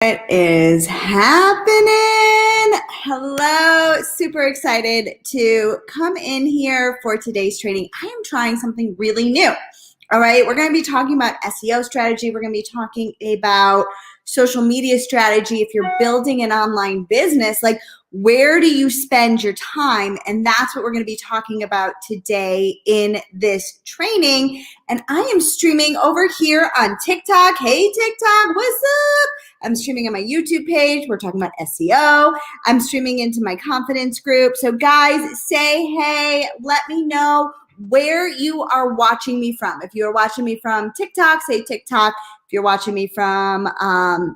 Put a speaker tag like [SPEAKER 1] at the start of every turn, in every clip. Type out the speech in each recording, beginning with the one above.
[SPEAKER 1] What is happening? Hello, super excited to come in here for today's training. I am trying something really new. All right, we're going to be talking about SEO strategy. We're going to be talking about social media strategy. If you're building an online business, like where do you spend your time? And that's what we're going to be talking about today in this training. And I am streaming over here on TikTok. Hey, TikTok, what's up? I'm streaming on my YouTube page. We're talking about SEO. I'm streaming into my confidence group. So guys, say hey, let me know where you are watching me from. If you're watching me from TikTok, say TikTok. If you're watching me from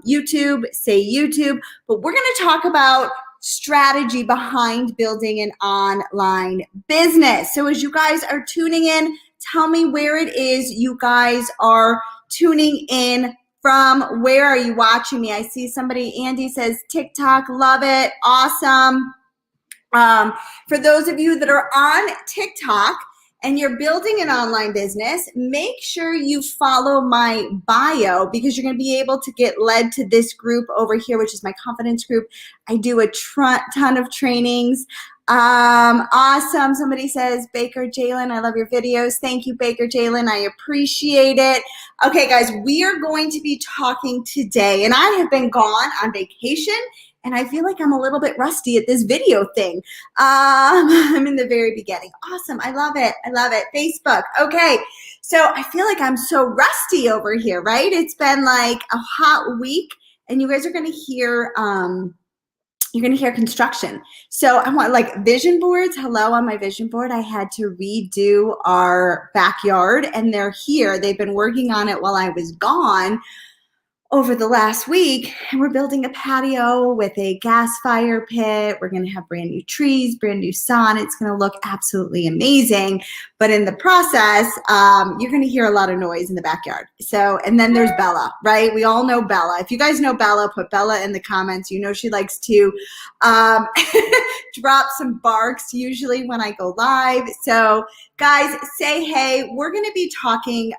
[SPEAKER 1] YouTube, say YouTube. But we're going to talk about strategy behind building an online business. So as you guys are tuning in, tell me where it is you guys are tuning in from. Where are you watching me? I see somebody, Andy says TikTok, love it, awesome. For those of you that are on TikTok and you're building an online business, make sure you follow my bio because you're going to be able to get led to this group over here, which is my confidence group. I do a ton of trainings. Awesome. Somebody says, Baker Jalen, I love your videos. Thank you, Baker Jalen. I appreciate it. Okay, guys, we are going to be talking today, and I have been gone on vacation, and I feel like I'm a little bit rusty at this video thing. I'm in the very beginning. Awesome. I love it. I love it. Facebook. Okay. So I feel like I'm so rusty over here, right? It's been like a hot week, and you guys are going to hear, you're going to hear construction. So I want like vision boards. Hello, on my vision board, I had to redo our backyard, and they're here. They've been working on it while I was gone over the last week, and we're building a patio with a gas fire pit. We're going to have brand new trees, brand new sun. It's going to look absolutely amazing. But in the process, you're going to hear a lot of noise in the backyard. So, and then there's Bella, right? We all know Bella. If you guys know Bella, put Bella in the comments. You know she likes to drop some barks usually when I go live. So guys, say hey. We're going to be talking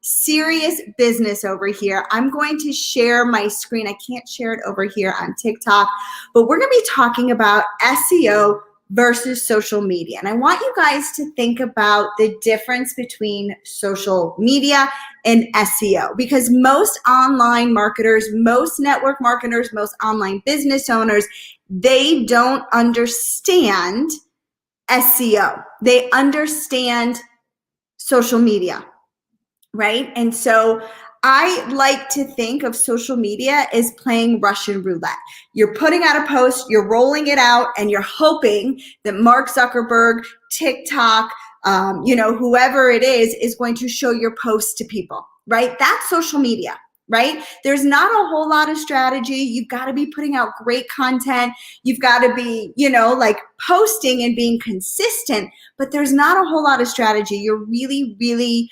[SPEAKER 1] serious business over here. I'm going to share my screen. I can't share it over here on TikTok, but we're going to be talking about SEO versus social media. And I want you guys to think about the difference between social media and SEO, because most online marketers, most network marketers, most online business owners, they don't understand SEO. They understand social media. Right? And so I like to think of social media as playing Russian roulette. You're putting out a post, you're rolling it out, and you're hoping that Mark Zuckerberg, TikTok, whoever it is going to show your post to people, right? That's social media, right? There's not a whole lot of strategy. You've got to be putting out great content. You've got to be, like posting and being consistent, but there's not a whole lot of strategy. You're really, really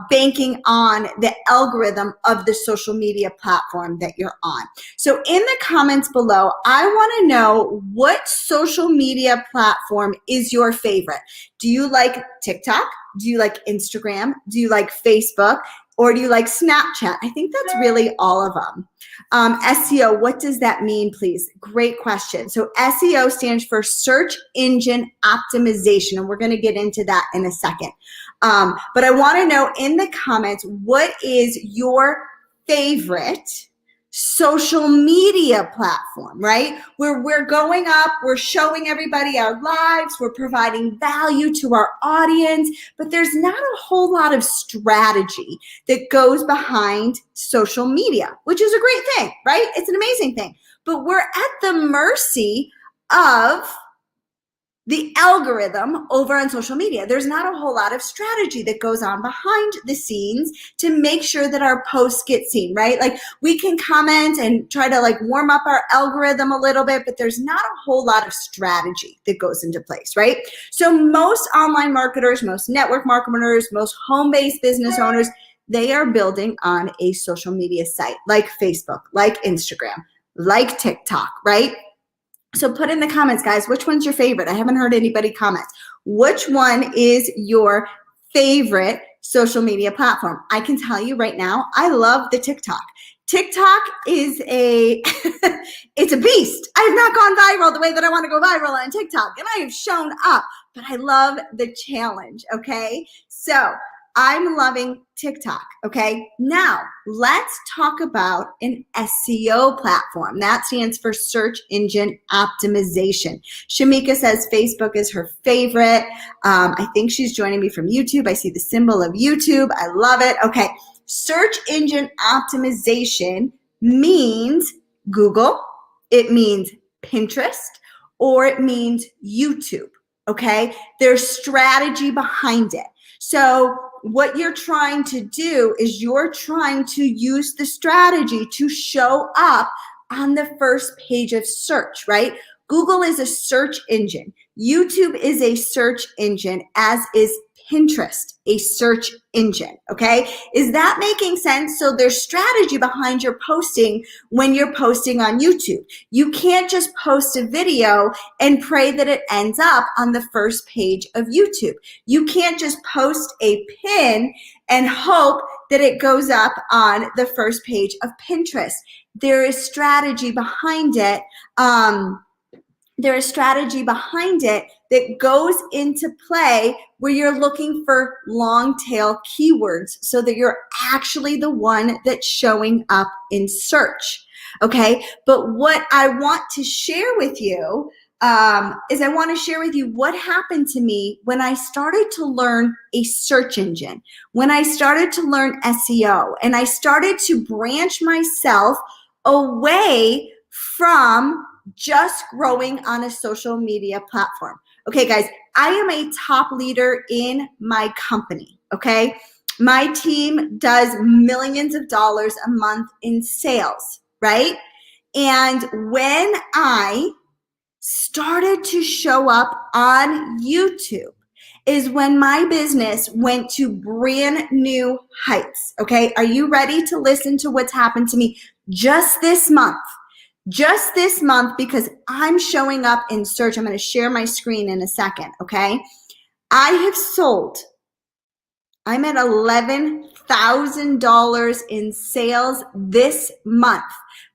[SPEAKER 1] banking on the algorithm of the social media platform that you're on. So in the comments below, I want to know what social media platform is your favorite. Do you like TikTok? Do you like Instagram? Do you like Facebook? Or do you like Snapchat? I think that's really all of them. SEO, what does that mean, please? Great question. So SEO stands for search engine optimization, and we're going to get into that in a second. But I want to know in the comments, what is your favorite social media platform, right? Where we're going up, we're showing everybody our lives, we're providing value to our audience, but there's not a whole lot of strategy that goes behind social media, which is a great thing, right? It's an amazing thing, but we're at the mercy of the algorithm over on social media. There's not a whole lot of strategy that goes on behind the scenes to make sure that our posts get seen, right? Like we can comment and try to like warm up our algorithm a little bit, but there's not a whole lot of strategy that goes into place, right? So most online marketers, most network marketers, most home-based business owners, they are building on a social media site like Facebook, like Instagram, like TikTok, right? So put in the comments, guys, which one's your favorite? I haven't heard anybody comment. Which one is your favorite social media platform? I can tell you right now, I love the TikTok. TikTok is it's a beast. I have not gone viral the way that I want to go viral on TikTok, and I have shown up, but I love the challenge, okay? So I'm loving TikTok, okay? Now, let's talk about an SEO platform. That stands for search engine optimization. Shamika says Facebook is her favorite. I think she's joining me from YouTube. I see the symbol of YouTube. I love it. Okay, search engine optimization means Google, it means Pinterest, or it means YouTube, okay? There's strategy behind it. So what you're trying to do is you're trying to use the strategy to show up on the first page of search, right? Google is a search engine. YouTube is a search engine, as is Pinterest, a search engine, okay? Is that making sense? So there's strategy behind your posting when you're posting on YouTube. You can't just post a video and pray that it ends up on the first page of YouTube. You can't just post a pin and hope that it goes up on the first page of Pinterest. There is strategy behind it. There is strategy behind it that goes into play where you're looking for long tail keywords so that you're actually the one that's showing up in search, okay? But what I want to share with you is I want to share with you what happened to me when I started to learn a search engine, when I started to learn SEO, and I started to branch myself away from just growing on a social media platform. Okay, guys, I am a top leader in my company, okay? My team does millions of dollars a month in sales, right? And when I started to show up on YouTube is when my business went to brand new heights, okay? Are you ready to listen to what's happened to me just this month? Just this month, because I'm showing up in search. I'm going to share my screen in a second, okay? I have sold, I'm at $11,000 in sales this month.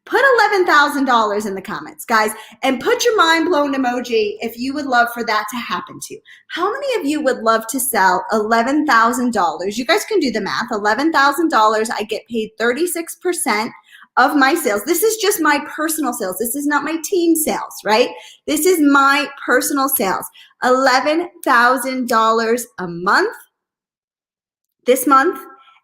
[SPEAKER 1] Put $11,000 in the comments, guys, and put your mind blown emoji if you would love for that to happen to you. How many of you would love to sell $11,000? You guys can do the math. $11,000, I get paid 36% of my sales. This is just my personal sales. This is not my team sales, right? This is my personal sales. $11,000 a month this month,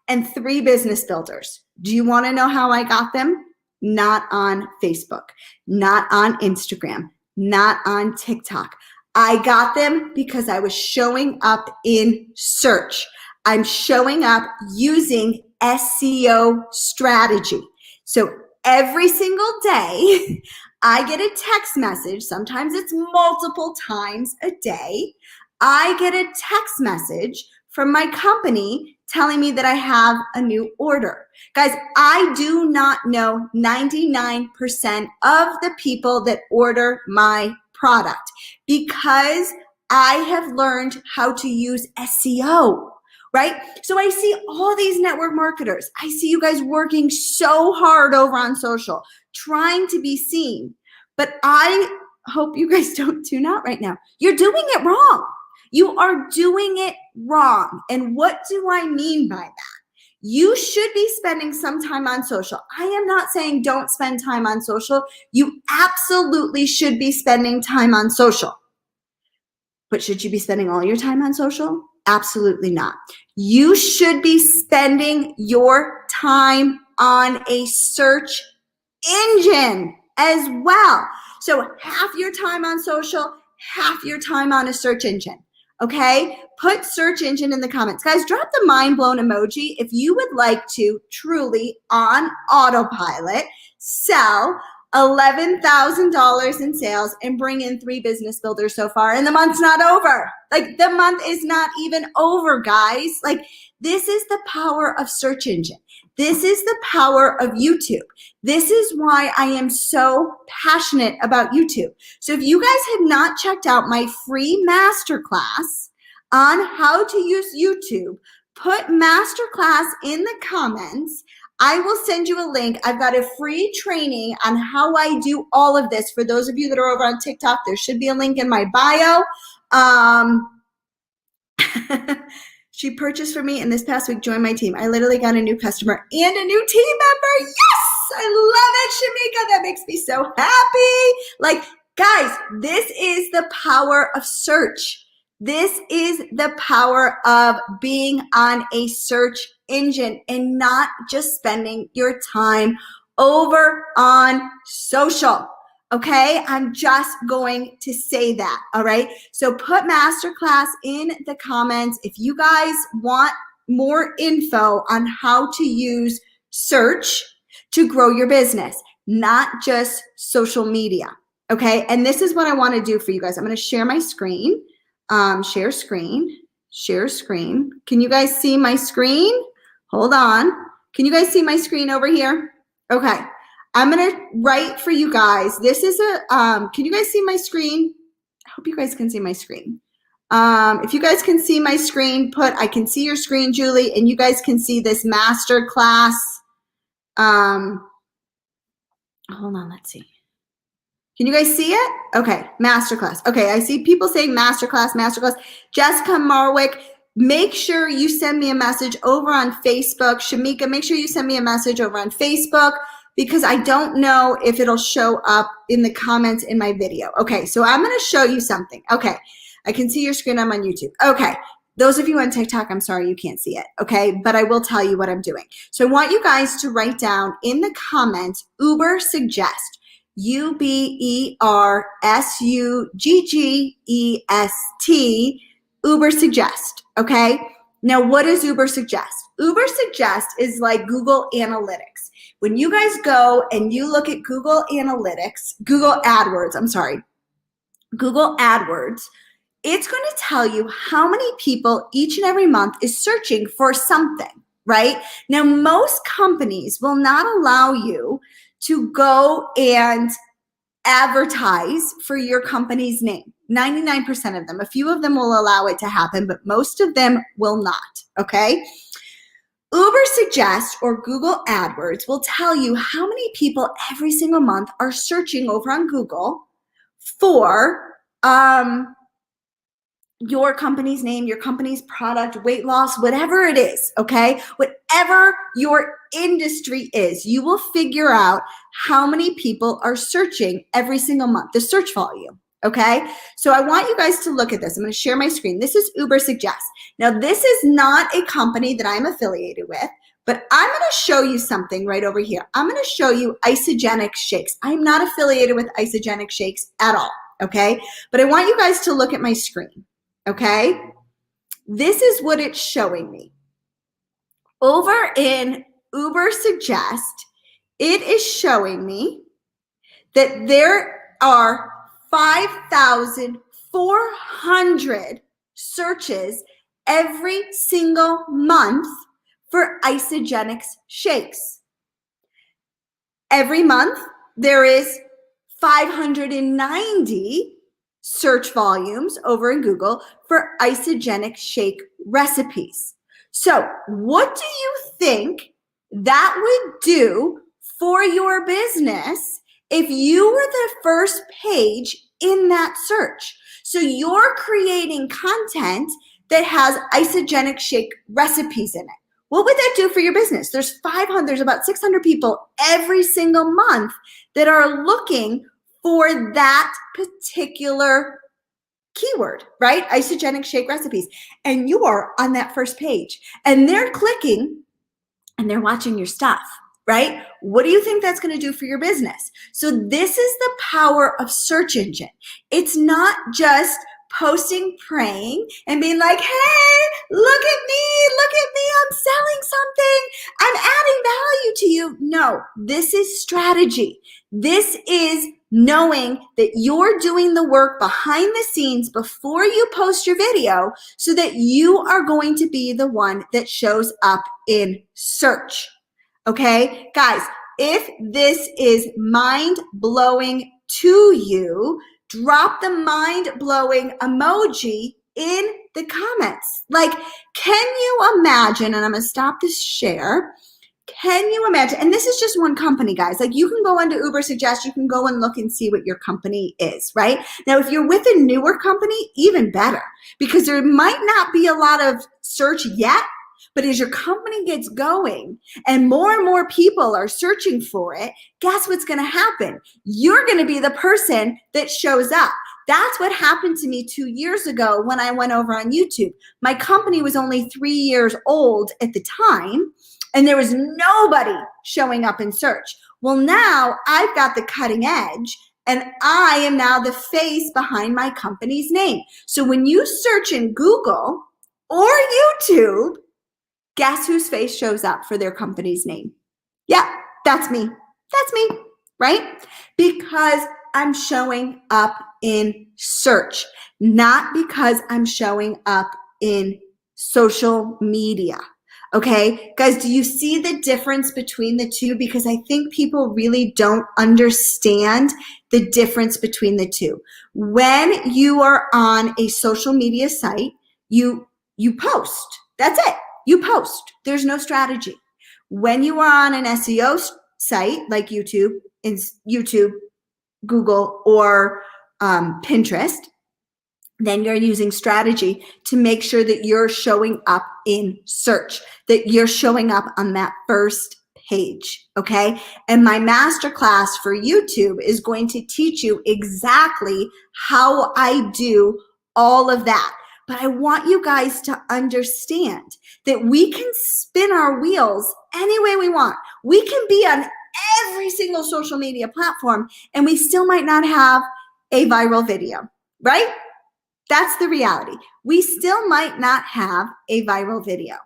[SPEAKER 1] and 3 business builders. Do you want to know how I got them? Not on Facebook, not on Instagram, not on TikTok. I got them because I was showing up in search. I'm showing up using SEO strategy. So every single day, I get a text message. Sometimes it's multiple times a day. I get a text message from my company telling me that I have a new order. Guys, I do not know 99% of the people that order my product because I have learned how to use SEO. Right? So I see all these network marketers. I see you guys working so hard over on social, trying to be seen. But I hope you guys don't tune out right now. You're doing it wrong. You are doing it wrong. And what do I mean by that? You should be spending some time on social. I am not saying don't spend time on social. You absolutely should be spending time on social. But should you be spending all your time on social? Absolutely not. You should be spending your time on a search engine as well. So half your time on social, half your time on a search engine. Okay? Put search engine in the comments. Guys, drop the mind blown emoji if you would like to truly on autopilot sell $11,000 in sales and bring in 3 business builders so far, and the month's not over. Like, the month is not even over, guys. Like, this is the power of search engine. This is the power of YouTube. This is why I am so passionate about YouTube. So if you guys have not checked out my free masterclass on how to use YouTube, put masterclass in the comments. I will send you a link. I've got a free training on how I do all of this. For those of you that are over on TikTok, there should be a link in my bio. She purchased for me and this past week joined my team. I literally got a new customer and a new team member. Yes, I love it, Shamika. That makes me so happy. Like, guys, this is the power of search. This is the power of being on a search engine and not just spending your time over on social. Okay, I'm just going to say that, all right? So put masterclass in the comments if you guys want more info on how to use search to grow your business, not just social media, okay? And this is what I want to do for you guys. I'm going to share my screen, share screen. Can you guys see my screen? Hold on. Can you guys see my screen over here? Okay. I'm going to write for you guys. This is can you guys see my screen? I hope you guys can see my screen. If you guys can see my screen, I can see your screen, Julie, and you guys can see this master class. Hold on, let's see. Can you guys see it? Okay, masterclass. Okay, I see people saying masterclass. Jessica Marwick, make sure you send me a message over on Facebook. Shamika, make sure you send me a message over on Facebook, because I don't know if it'll show up in the comments in my video. Okay, so I'm gonna show you something. Okay, I can see your screen, I'm on YouTube. Okay, those of you on TikTok, I'm sorry you can't see it, okay? But I will tell you what I'm doing. So I want you guys to write down in the comments, Uber Suggest, UberSuggest, Uber Suggest, okay? Now, what is Uber Suggest? Uber Suggest is like Google Analytics. When you guys go and you look at Google AdWords, it's going to tell you how many people each and every month is searching for something, right? Now, most companies will not allow you to go and advertise for your company's name. 99% of them. A few of them will allow it to happen, but most of them will not, okay? Uber Suggest or Google AdWords will tell you how many people every single month are searching over on Google for your company's name, your company's product, weight loss, whatever it is, okay? Whatever your industry is, you will figure out how many people are searching every single month, the search volume, okay? So I want you guys to look at this. I'm going to share my screen. This is Uber Suggest. Now, this is not a company that I'm affiliated with, but I'm going to show you something right over here. I'm going to show you Isogenic Shakes. I'm not affiliated with Isogenic Shakes at all, okay? But I want you guys to look at my screen, okay? This is what it's showing me. Over in Uber Suggest, it is showing me that there are 5,400 searches every single month for Isogenic Shakes. Every month, there is 590 search volumes over in Google for Isogenic Shake recipes. So what do you think that would do for your business if you were the first page in that search? So you're creating content that has Isogenic Shake recipes in it. What would that do for your business? There's about 600 people every single month that are looking for that particular keyword, right? Isogenic Shake recipes. And you are on that first page and they're clicking and they're watching your stuff, right? What do you think that's going to do for your business? So this is the power of search engine. It's not just posting, praying, and being like, hey, look at me, I'm selling something, I'm adding value to you. No, this is strategy. This is knowing that you're doing the work behind the scenes before you post your video so that you are going to be the one that shows up in search. Okay, guys, if this is mind-blowing to you, drop the mind-blowing emoji in the comments. Like, can you imagine, and I'm going to stop this share, Can you imagine? And this is just one company, guys. Like, you can go onto Uber Suggest, you can go and look and see what your company is, right? Now, if you're with a newer company, even better, because there might not be a lot of search yet, but as your company gets going and more people are searching for it, guess what's going to happen? You're going to be the person that shows up. That's what happened to me 2 years ago when I went over on YouTube. My company was only 3 years old at the time, and there was nobody showing up in search. Well, now I've got the cutting edge, and I am now the face behind my company's name. So when you search in Google or YouTube, guess whose face shows up for their company's name? Yeah, that's me. That's me, right? Because I'm showing up in search, not because I'm showing up in social media. Okay, guys, do you see the difference between the two? Because I think people really don't understand the difference between the two. When you are on a social media site, you post. That's it. You post. There's no strategy. When you are on an SEO site like YouTube, Google, or Pinterest, then you're using strategy to make sure that you're showing up in search, that you're showing up on that first page, okay? And my masterclass for YouTube is going to teach you exactly how I do all of that. But I want you guys to understand that we can spin our wheels any way we want. We can be on every single social media platform and we still might not have a viral video, right? That's the reality. We still might not have a viral video.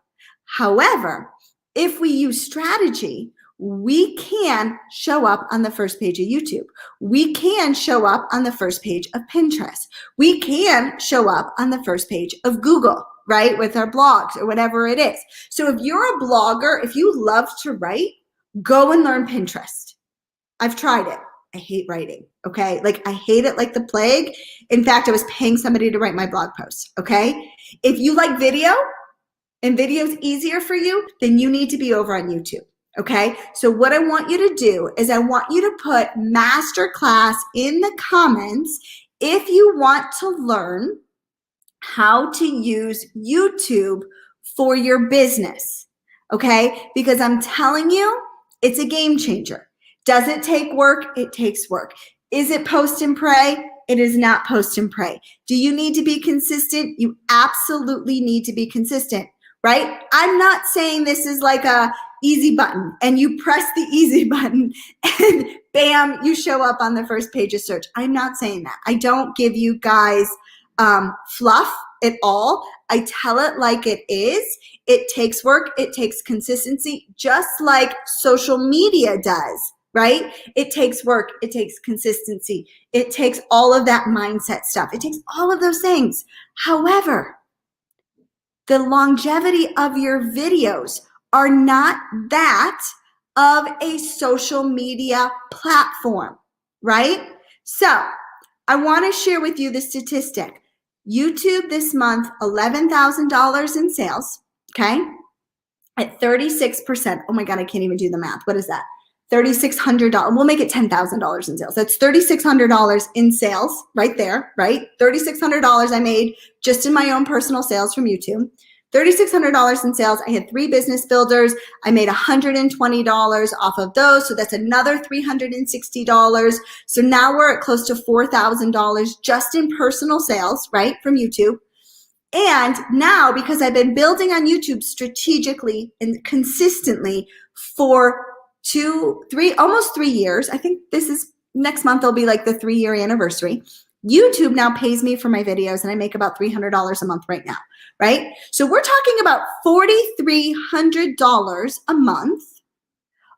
[SPEAKER 1] However, if we use strategy, we can show up on the first page of YouTube. We can show up on the first page of Pinterest. We can show up on the first page of Google, right? With our blogs or whatever it is. So if you're a blogger, if you love to write, go and learn Pinterest. I've tried it. I hate writing, okay? Like, I hate it like the plague. In fact, I was paying somebody to write my blog posts, okay? If you like video and video's easier for you, then you need to be over on YouTube, okay? So what I want you to do is I want you to put masterclass in the comments if you want to learn how to use YouTube for your business, okay? Because I'm telling you, it's a game changer. Does it take work? It takes work. Is it post and pray? It is not post and pray. Do you need to be consistent? You absolutely need to be consistent, right? I'm not saying this is like a easy button and you press the easy button and bam, you show up on the first page of search. I'm not saying that. I don't give you guys fluff at all. I tell it like it is. It takes work. It takes consistency, just like social media does. Right? It takes work. It takes consistency. It takes all of that mindset stuff. It takes all of those things. However, the longevity of your videos are not that of a social media platform, right? So I want to share with you the statistic. YouTube this month, $11,000 in sales, okay? At 36%. Oh my God, I can't even do the math. What is that? $3,600. We'll make it $10,000 in sales. That's $3,600 in sales right there, right? $3,600 I made just in my own personal sales from YouTube. $3,600 in sales. I had 3 business builders. I made $120 off of those. So that's another $360. So now we're at close to $4,000 just in personal sales, right? From YouTube. And now, because I've been building on YouTube strategically and consistently for almost 3 years. I think this is next month, will be like the 3-year anniversary. YouTube now pays me for my videos and I make about $300 a month right now, right? So we're talking about $4,300 a month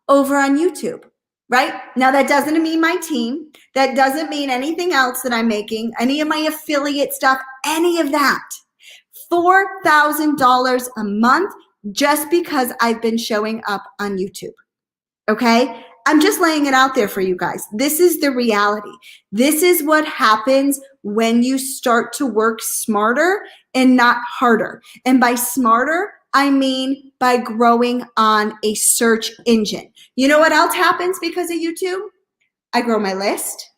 [SPEAKER 1] over on YouTube, right? Now that doesn't mean my team. That doesn't mean anything else that I'm making, any of my affiliate stuff, any of that. $4,000 a month just because I've been showing up on YouTube. Okay? I'm just laying it out there for you guys. This is the reality. This is what happens when you start to work smarter and not harder. And by smarter, I mean by growing on a search engine. You know what else happens because of YouTube? I grow my list.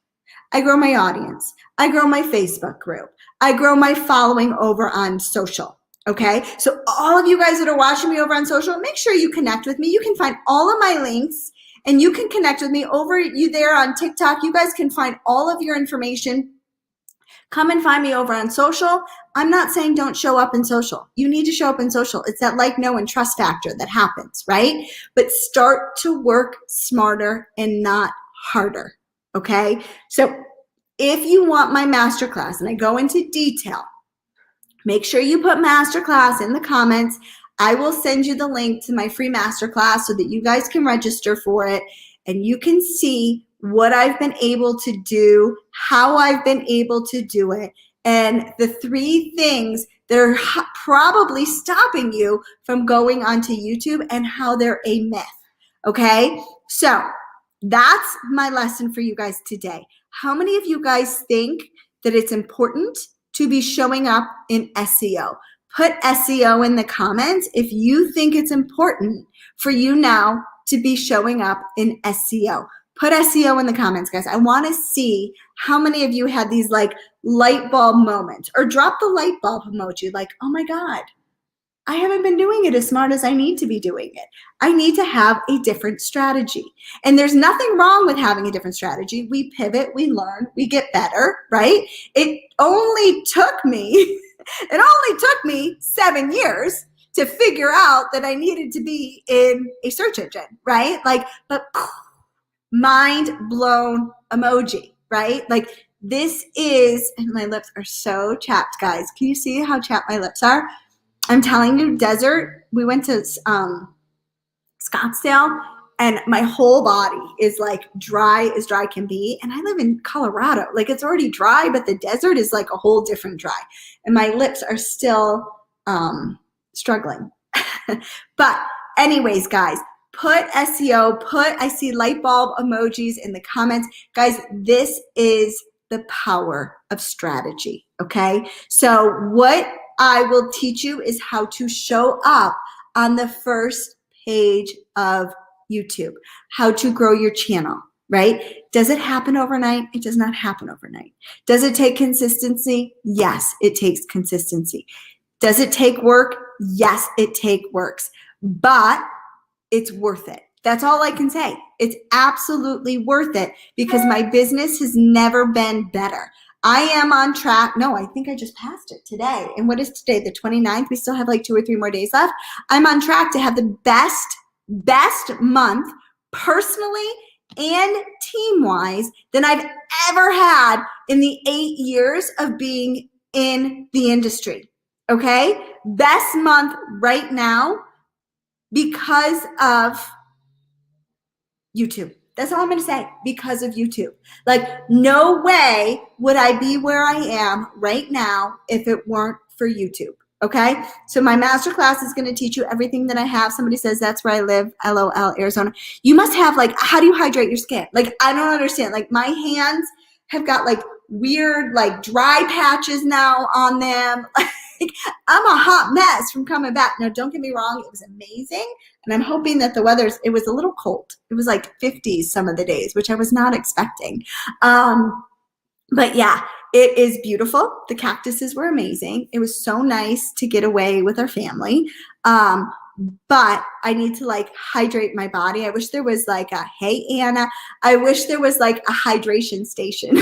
[SPEAKER 1] I grow my audience. I grow my Facebook group. I grow my following over on social. Okay. So all of you guys that are watching me over on social, make sure you connect with me. You can find all of my links and you can connect with me over you there on TikTok. You guys can find all of your information. Come and find me over on social. I'm not saying don't show up in social. You need to show up in social. It's that like, know, and trust factor that happens, right? But start to work smarter and not harder, okay? So if you want my masterclass, and I go into detail, make sure you put masterclass in the comments. I will send you the link to my free masterclass so that you guys can register for it and you can see what I've been able to do, how I've been able to do it, and the 3 things that are probably stopping you from going onto YouTube and how they're a myth, okay? So that's my lesson for you guys today. How many of you guys think that it's important to be showing up in SEO? Put SEO in the comments if you think it's important for you now to be showing up in SEO. Put SEO in the comments, guys. I want to see how many of you had these like light bulb moments, or drop the light bulb emoji like, oh my God, I haven't been doing it as smart as I need to be doing it. I need to have a different strategy. And there's nothing wrong with having a different strategy. We pivot, we learn, we get better, right? It only took me 7 years to figure out that I needed to be in a search engine, right? Like, but mind blown emoji, right? Like this is, and my lips are so chapped, guys. Can you see how chapped my lips are? I'm telling you, desert, we went to Scottsdale and my whole body is like dry as dry can be. And I live in Colorado. Like it's already dry, but the desert is like a whole different dry. And my lips are still struggling. But anyways, guys, put SEO, I see light bulb emojis in the comments. Guys, this is the power of strategy, okay? So what I will teach you is how to show up on the first page of YouTube, how to grow your channel, right? Does it happen overnight? It does not happen overnight. Does it take consistency? Yes, it takes consistency. Does it take work? Yes, it takes works, but it's worth it. That's all I can say. It's absolutely worth it because my business has never been better. I am on track. No, I think I just passed it today. And what is today? The 29th? We still have like 2 or 3 more days left. I'm on track to have the best month personally and team-wise than I've ever had in the 8 years of being in the industry. Okay? Best month right now because of YouTube. That's all I'm going to say, because of YouTube. Like, no way would I be where I am right now if it weren't for YouTube. Okay? So my masterclass is going to teach you everything that I have. Somebody says, that's where I live, LOL, Arizona. You must have, like, how do you hydrate your skin? Like, I don't understand. Like, my hands have got, like, weird, like, dry patches now on them. Like, I'm a hot mess from coming back. Now, don't get me wrong. It was amazing. And I'm hoping that it was a little cold. It was like 50s some of the days, which I was not expecting. But yeah, it is beautiful. The cactuses were amazing. It was so nice to get away with our family. But I need to like hydrate my body. I wish there was like a, hey, Anna, I wish there was like a hydration station.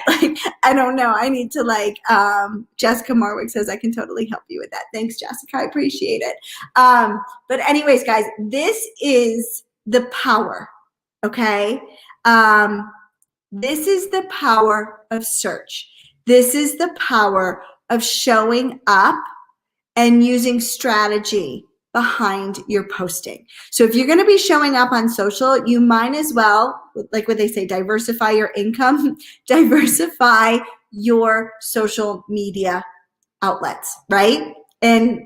[SPEAKER 1] Like, I don't know. I need to like, Jessica Marwick says I can totally help you with that. Thanks, Jessica. I appreciate it. But anyways, guys, this is the power. Okay. This is the power of search. This is the power of showing up and using strategy behind your posting. So if you're going to be showing up on social, you might as well, like what they say, diversify your income, diversify your social media outlets, right? And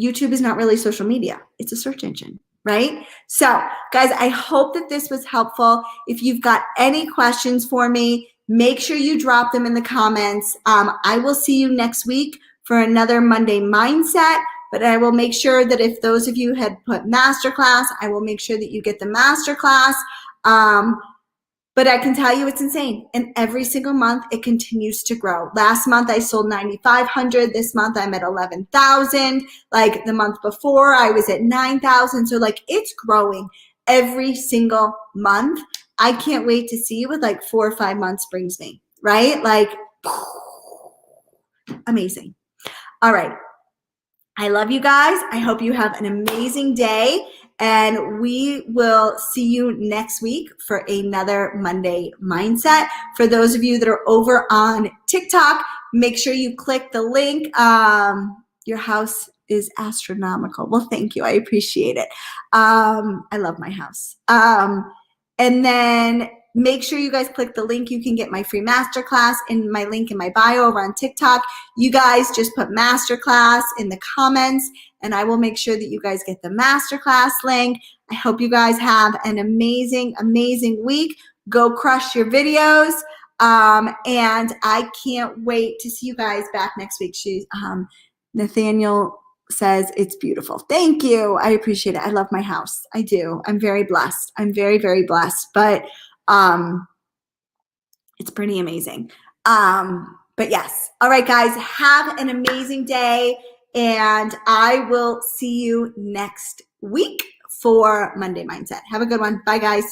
[SPEAKER 1] YouTube is not really social media. It's a search engine, right? So guys, I hope that this was helpful. If you've got any questions for me, make sure you drop them in the comments. I will see you next week for another Monday Mindset. but I will make sure that if those of you had put masterclass, I will make sure that you get the masterclass. But I can tell you it's insane. And every single month it continues to grow. Last month I sold 9,500. This month I'm at 11,000. Like the month before I was at 9,000. So like it's growing every single month. I can't wait to see what like 4 or 5 months brings me, right? Like amazing. All right. I love you guys. I hope you have an amazing day, and we will see you next week for another Monday Mindset. For those of you that are over on TikTok, make sure you click the link. Your house is astronomical. Well, thank you. I appreciate it. I love my house. And then make sure you guys click the link. You can get my free masterclass in my link in my bio over on TikTok. You guys just put masterclass in the comments, and I will make sure that you guys get the masterclass link. I hope you guys have an amazing, amazing week. Go crush your videos. And I can't wait to see you guys back next week. Nathaniel says it's beautiful. Thank you. I appreciate it. I love my house. I do. I'm very blessed. I'm very, very blessed. But it's pretty amazing. But yes. All right, guys, have an amazing day, and I will see you next week for Monday Mindset. Have a good one. Bye, guys.